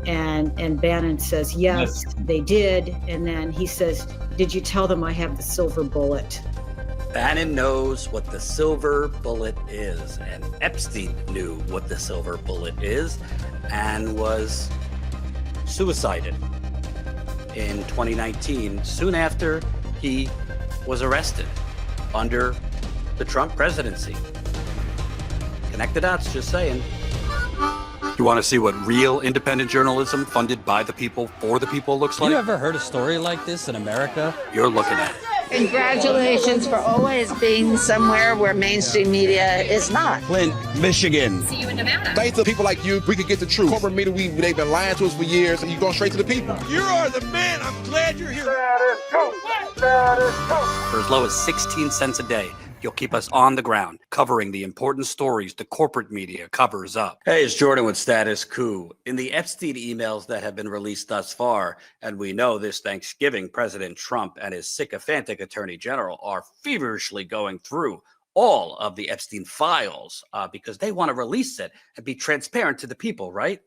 And Bannon says, yes, they did. And then he says, did you tell them I have the silver bullet? Bannon knows what the silver bullet is, and Epstein knew what the silver bullet is and was suicided in 2019, soon after he was arrested under the Trump presidency. Connect the dots, just saying. You want to see what real independent journalism funded by the people for the people looks like? You ever heard a story like this in America? You're looking at it. Congratulations for always being somewhere where mainstream media is not. Flint, Michigan. See you in Nevada. Thanks to people like you, we can get the truth. Corporate media, they've been lying to us for years, and you're going straight to the people. You are the man. I'm glad you're here. For as low as 16 cents a day, you'll keep us on the ground, covering the important stories the corporate media covers up. Hey, it's Jordan with Status Coup. In the Epstein emails that have been released thus far, and we know this Thanksgiving, President Trump and his sycophantic attorney general are feverishly going through all of the Epstein files because they want to release it and be transparent to the people, right?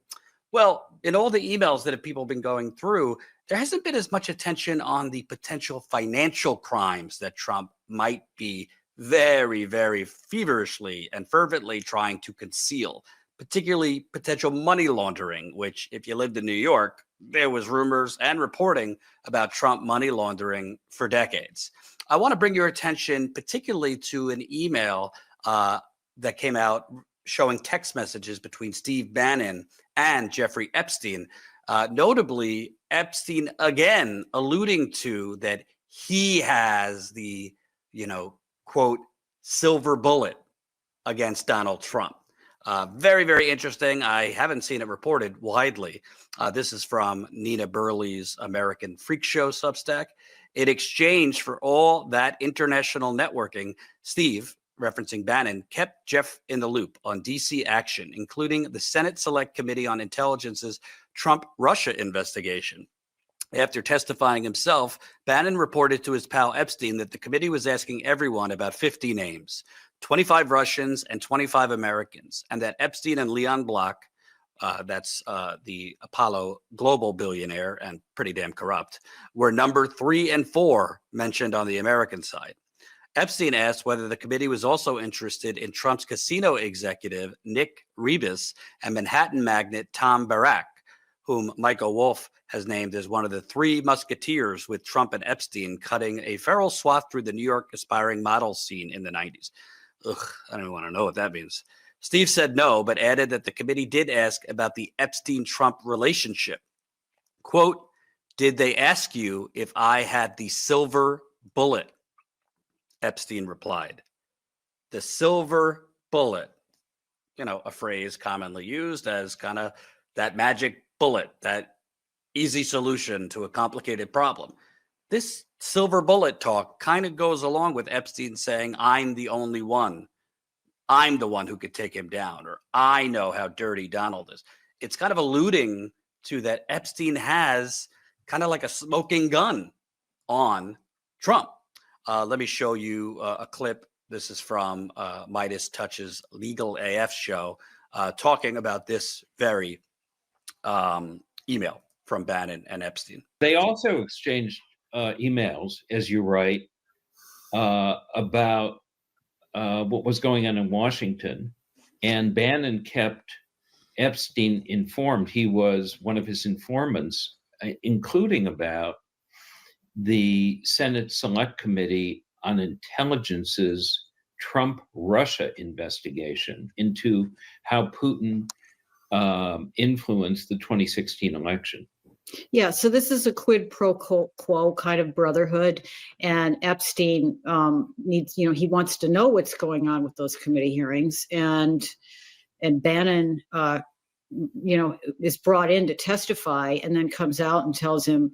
Well, in all the emails that people have been going through, there hasn't been as much attention on the potential financial crimes that Trump might be very, very feverishly and fervently trying to conceal, particularly potential money laundering, which if you lived in New York, there was rumors and reporting about Trump money laundering for decades. I want to bring your attention particularly to an email that came out showing text messages between Steve Bannon and Jeffrey Epstein. Notably, Epstein again alluding to that he has the, quote, silver bullet against Donald Trump. Very, very interesting. I haven't seen it reported widely. This is from Nina Burley's American Freak Show Substack. In exchange for all that international networking, Steve, referencing Bannon, kept Jeff in the loop on DC action, including the Senate Select Committee on Intelligence's Trump-Russia investigation. After testifying himself, Bannon reported to his pal Epstein that the committee was asking everyone about 50 names, 25 Russians and 25 Americans, and that Epstein and Leon Block, that's the Apollo global billionaire and pretty damn corrupt, were number 3 and 4 mentioned on the American side. Epstein asked whether the committee was also interested in Trump's casino executive, Nick Rebus, and Manhattan magnate Tom Barrack, whom Michael Wolff has named as one of the 3 musketeers with Trump and Epstein cutting a feral swath through the New York aspiring model scene in the 90s. Ugh, I don't even want to know what that means. Steve said no, but added that the committee did ask about the Epstein-Trump relationship. Quote, did they ask you if I had the silver bullet? Epstein replied. The silver bullet, a phrase commonly used as kind of that magic bullet, that easy solution to a complicated problem. This silver bullet talk kind of goes along with Epstein saying, I'm the only one. I'm the one who could take him down, or I know how dirty Donald is. It's kind of alluding to that Epstein has kind of like a smoking gun on Trump. Let me show you a clip. This is from Midas Touch's Legal AF show, talking about this very email from Bannon and Epstein. They also exchanged emails, as you write, about what was going on in Washington, and Bannon kept Epstein informed. He was one of his informants, including about the Senate Select Committee on Intelligence's Trump-Russia investigation into how Putin influenced the 2016 election. Yeah, so this is a quid pro quo kind of brotherhood, and Epstein needs, he wants to know what's going on with those committee hearings, and Bannon, is brought in to testify, and then comes out and tells him,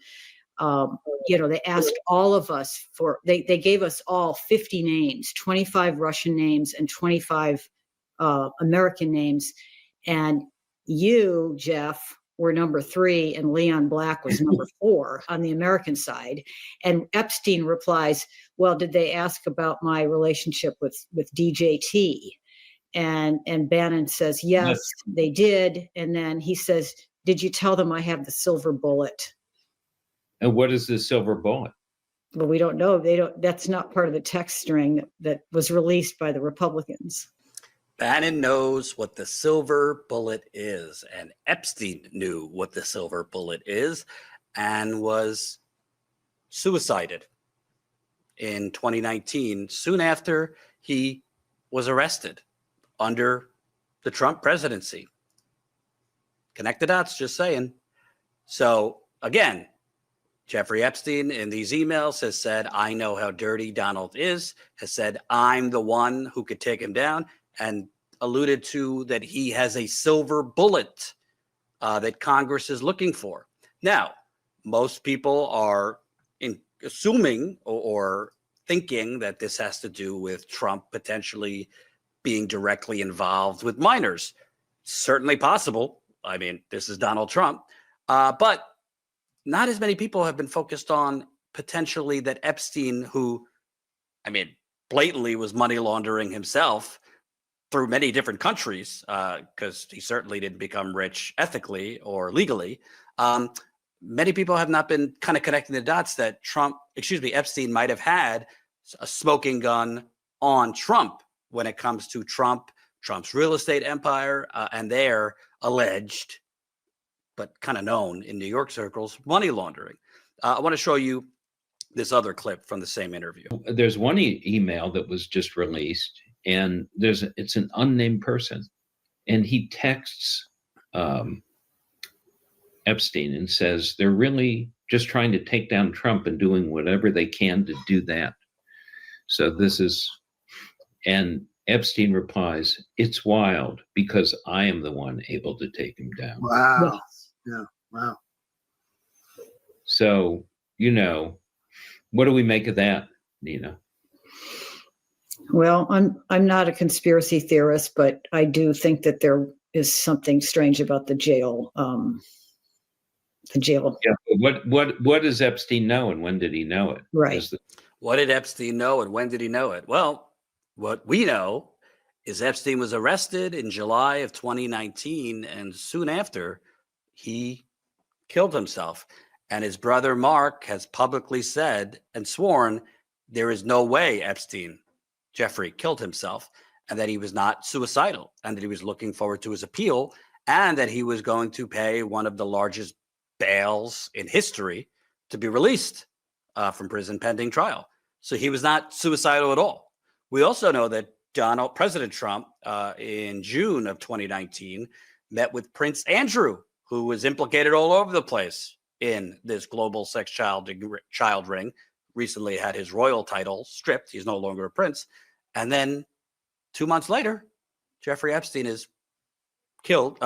they asked all of us they gave us all 50 names, 25 Russian names and 25 American names, and you, Jeff, were number 3 and Leon Black was number 4 on the American side. And Epstein replies, well, did they ask about my relationship with DJT? And Bannon says, yes, they did. And then he says, did you tell them I have the silver bullet? And what is the silver bullet? Well, we don't know. That's not part of the text string that was released by the Republicans. Bannon knows what the silver bullet is, and Epstein knew what the silver bullet is and was suicided in 2019, soon after he was arrested under the Trump presidency. Connect the dots, just saying. So again, Jeffrey Epstein in these emails has said, I know how dirty Donald is, has said, I'm the one who could take him down, and alluded to that he has a silver bullet that Congress is looking for. Now, most people are assuming or thinking that this has to do with Trump potentially being directly involved with minors. Certainly possible. I mean, this is Donald Trump. But not as many people have been focused on potentially that Epstein, who, I mean, blatantly was money laundering himself through many different countries, because he certainly didn't become rich ethically or legally. Many people have not been kind of connecting the dots that Epstein might have had a smoking gun on Trump when it comes to Trump's real estate empire, and their alleged, but kind of known in New York circles, money laundering. I want to show you this other clip from the same interview. There's one email that was just released, and it's an unnamed person, and he texts Epstein and says they're really just trying to take down Trump and doing whatever they can to do that. So and Epstein replies, it's wild because I am the one able to take him down. Wow. Yeah. Wow. So, what do we make of that, Nina? Well, I'm not a conspiracy theorist, but I do think that there is something strange about the jail. Yeah. What does Epstein know, and when did he know it? Right. What did Epstein know, and when did he know it? Well, what we know is Epstein was arrested in July of 2019, and soon after, he killed himself. And his brother Mark has publicly said and sworn there is no way Jeffrey killed himself, and that he was not suicidal, and that he was looking forward to his appeal, and that he was going to pay one of the largest bails in history to be released from prison pending trial. So he was not suicidal at all. We also know that President Trump in June of 2019 met with Prince Andrew, who was implicated all over the place in this global sex child ring, recently had his royal title stripped. He's no longer a prince. And then 2 months later, Jeffrey Epstein is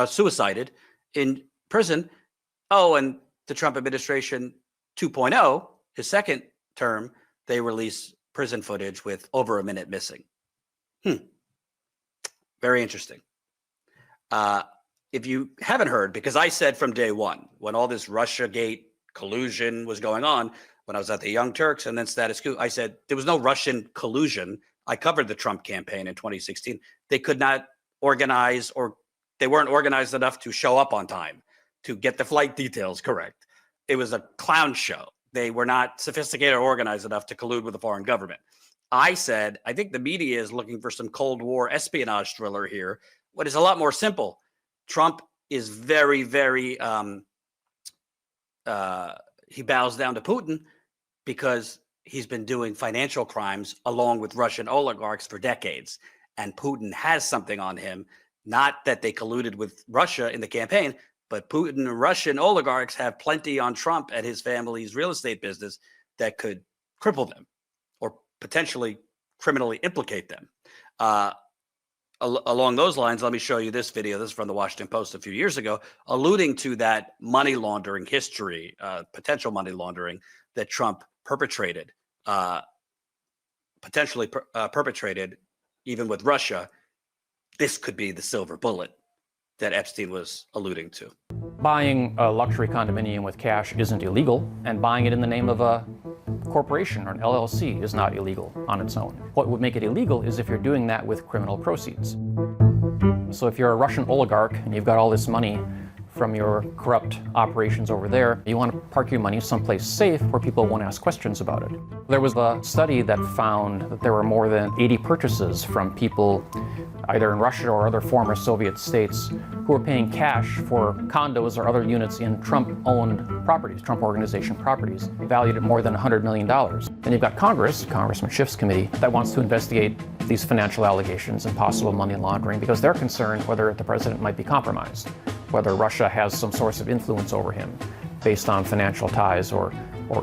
suicided in prison. Oh, and the Trump administration 2.0, his second term, they release prison footage with over a minute missing. Very interesting. If you haven't heard, because I said from day one, when all this Russiagate collusion was going on, when I was at the Young Turks and then Status Coup, I said there was no Russian collusion. I covered the Trump campaign in 2016. They could not organize, or they weren't organized enough to show up on time to get the flight details correct. It was a clown show. They were not sophisticated or organized enough to collude with a foreign government. I said, I think the media is looking for some Cold War espionage thriller here. What is a lot more simple. Trump is very, very, he bows down to Putin because he's been doing financial crimes along with Russian oligarchs for decades. And Putin has something on him, not that they colluded with Russia in the campaign, but Putin and Russian oligarchs have plenty on Trump and his family's real estate business that could cripple them or potentially criminally implicate them. Along those lines, let me show you this video. This is from the Washington Post a few years ago, alluding to that money laundering history, potential money laundering that Trump perpetrated, potentially perpetrated even with Russia. This could be the silver bullet that Epstein was alluding to. Buying a luxury condominium with cash isn't illegal, and buying it in the name of a corporation or an LLC is not illegal on its own. What would make it illegal is if you're doing that with criminal proceeds. So if you're a Russian oligarch and you've got all this money from your corrupt operations over there. You want to park your money someplace safe where people won't ask questions about it. There was a study that found that there were more than 80 purchases from people either in Russia or other former Soviet states who were paying cash for condos or other units in Trump-owned properties, Trump Organization properties, valued at more than $100 million. Then you've got Congress, Congressman Schiff's committee, that wants to investigate these financial allegations and possible money laundering because they're concerned whether the president might be compromised, whether Russia has some source of influence over him based on financial ties or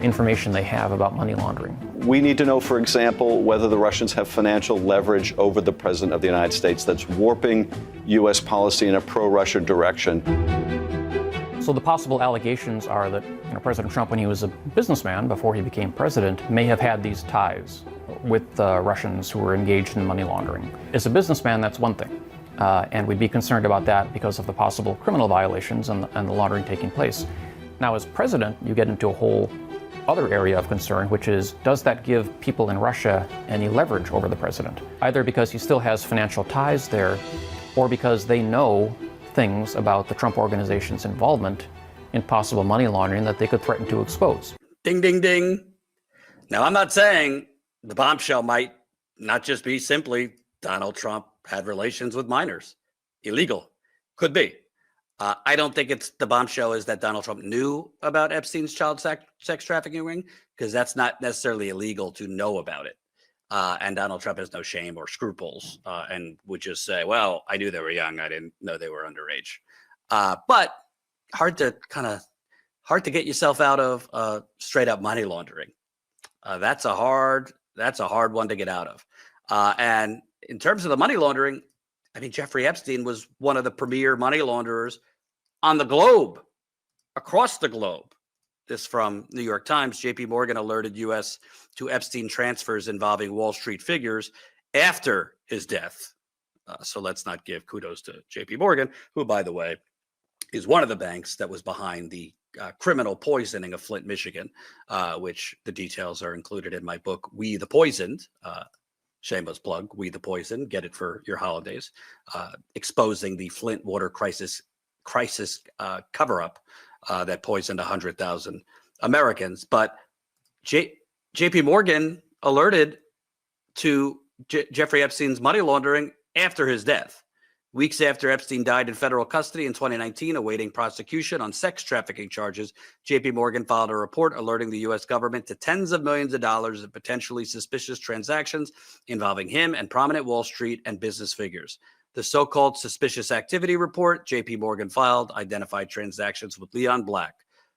information they have about money laundering. We need to know, for example, whether the Russians have financial leverage over the president of the United States that's warping U.S. policy in a pro-Russia direction. So the possible allegations are that President Trump, when he was a businessman before he became president, may have had these ties with Russians who were engaged in money laundering. As a businessman, that's one thing. And we'd be concerned about that because of the possible criminal violations and the laundering taking place. Now, as president, you get into a whole other area of concern, which is, does that give people in Russia any leverage over the president? Either because he still has financial ties there, or because they know things about the Trump Organization's involvement in possible money laundering that they could threaten to expose. Ding, ding, ding. Now, I'm not saying the bombshell might not just be simply Donald Trump had relations with minors. Illegal. Could be. I don't think the bombshell is that Donald Trump knew about Epstein's child sex trafficking ring, because that's not necessarily illegal to know about it. And Donald Trump has no shame or scruples and would just say, well, I knew they were young. I didn't know they were underage. But hard to get yourself out of straight up money laundering. That's a hard one to get out of. And in terms of the money laundering, I mean, Jeffrey Epstein was one of the premier money launderers on the globe, across the globe. This from New York Times. JP Morgan alerted U.S. to Epstein transfers involving Wall Street figures after his death. So let's not give kudos to JP Morgan, who, by the way, is one of the banks that was behind the criminal poisoning of Flint, Michigan, which the details are included in my book, We the Poisoned. Shameless plug, We the Poison, get it for your holidays, exposing the Flint water crisis cover-up that poisoned 100,000 Americans. But JP Morgan alerted to Jeffrey Epstein's money laundering after his death. Weeks after Epstein died in federal custody in 2019, awaiting prosecution on sex trafficking charges, JP Morgan filed a report alerting the U.S. government to tens of millions of dollars of potentially suspicious transactions involving him and prominent Wall Street and business figures. The so-called suspicious activity report JP Morgan filed identified transactions with Leon Black,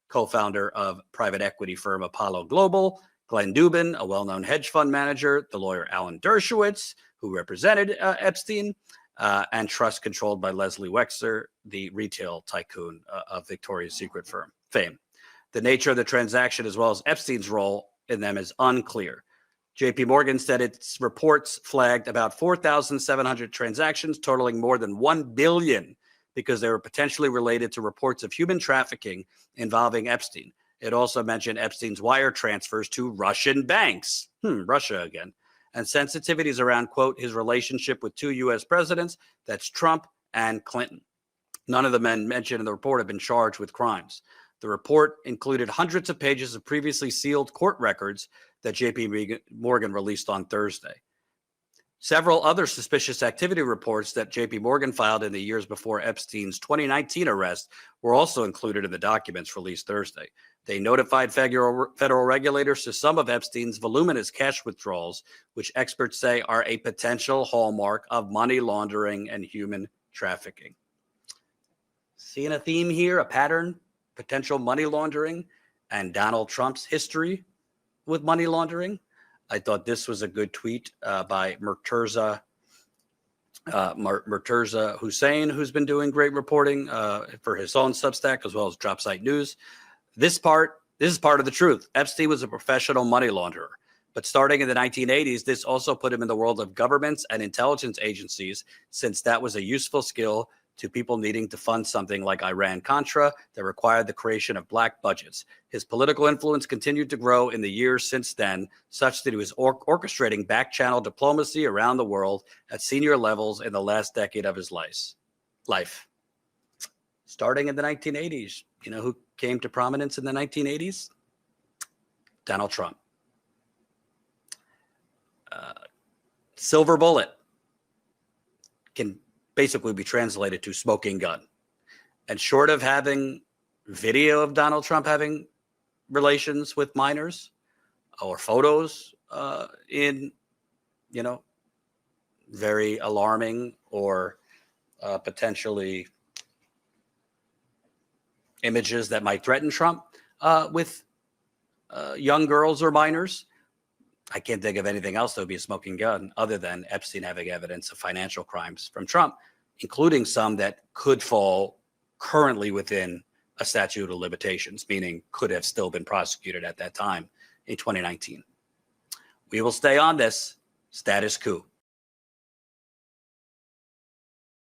co-founder of private equity firm Apollo Global, Glenn Dubin, a well-known hedge fund manager, the lawyer Alan Dershowitz, who represented Epstein, and trust controlled by Leslie Wexner, the retail tycoon of Victoria's Secret fame. The nature of the transaction, as well as Epstein's role in them, is unclear. JP Morgan said its reports flagged about 4,700 transactions totaling more than $1 billion because they were potentially related to reports of human trafficking involving Epstein. It also mentioned Epstein's wire transfers to Russian banks. Russia again. And sensitivities around, quote, his relationship with two U.S. presidents, that's Trump and Clinton. None of the men mentioned in the report have been charged with crimes. The report included hundreds of pages of previously sealed court records that JP Morgan released on Thursday. Several other suspicious activity reports that JP Morgan filed in the years before Epstein's 2019 arrest were also included in the documents released Thursday. They notified federal regulators to some of Epstein's voluminous cash withdrawals, which experts say are a potential hallmark of money laundering and human trafficking. Seeing a theme here, a pattern, potential money laundering, and Donald Trump's history with money laundering. I thought this was a good tweet by Murtaza Hussain, who's been doing great reporting for his own Substack as well as Dropsite News. This is part of the truth. Epstein was a professional money launderer, but starting in the 1980s, this also put him in the world of governments and intelligence agencies, since that was a useful skill to people needing to fund something like Iran-Contra that required the creation of black budgets. His political influence continued to grow in the years since then, such that he was orchestrating back-channel diplomacy around the world at senior levels in the last decade of his life. starting in the 1980s. You know who came to prominence in the 1980s? Donald Trump. Silver bullet can basically be translated to smoking gun. And short of having video of Donald Trump having relations with minors or photos in, you know, very alarming or potentially images that might threaten Trump with young girls or minors, I can't think of anything else that would be a smoking gun other than Epstein having evidence of financial crimes from Trump, including some that could fall currently within a statute of limitations, meaning could have still been prosecuted at that time in 2019. We will stay on this. Status coup.